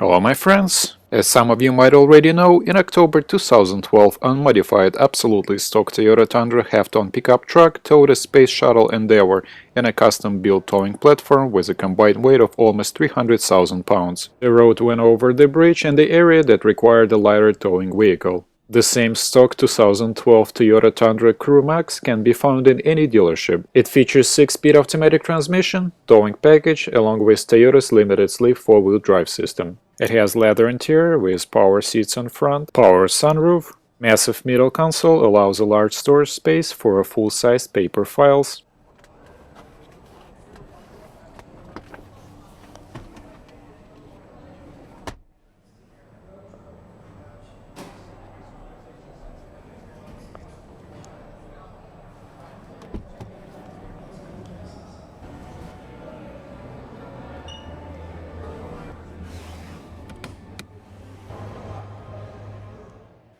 Hello my friends! As some of you might already know, in October 2012 unmodified, absolutely stock Toyota Tundra half-ton pickup truck towed a Space Shuttle Endeavour in a custom-built towing platform with a combined weight of almost 300,000 pounds. The road went over the bridge in the area that required a lighter towing vehicle. The same stock 2012 Toyota Tundra Crew Max can be found in any dealership. It features 6-speed automatic transmission, towing package, along with Toyota's limited slip 4-wheel drive system. It has leather interior with power seats on front, power sunroof, massive middle console allows a large storage space for a full-size paper files.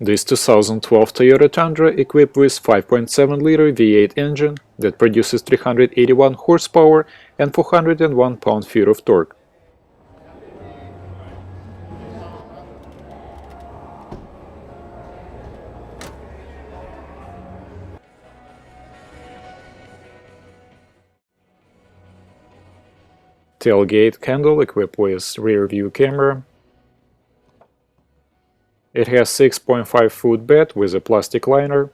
This 2012 Toyota Tundra equipped with 5.7-liter V8 engine that produces 381 horsepower and 401 pound-feet of torque. Tailgate handle equipped with rear-view camera. It has 6.5-foot bed with a plastic liner.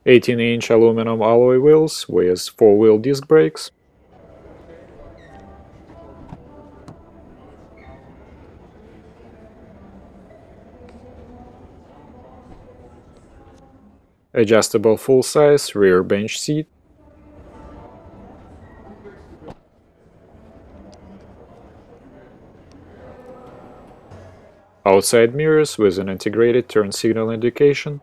(18-inch) aluminum alloy wheels with 4-wheel disc brakes. Adjustable full-size rear bench seat. Outside mirrors with an integrated turn signal indication.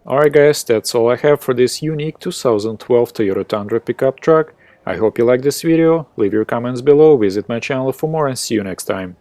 Alright guys, that's all I have for this unique 2012 Toyota Tundra pickup truck. I hope you liked this video, leave your comments below, visit my channel for more and see you next time.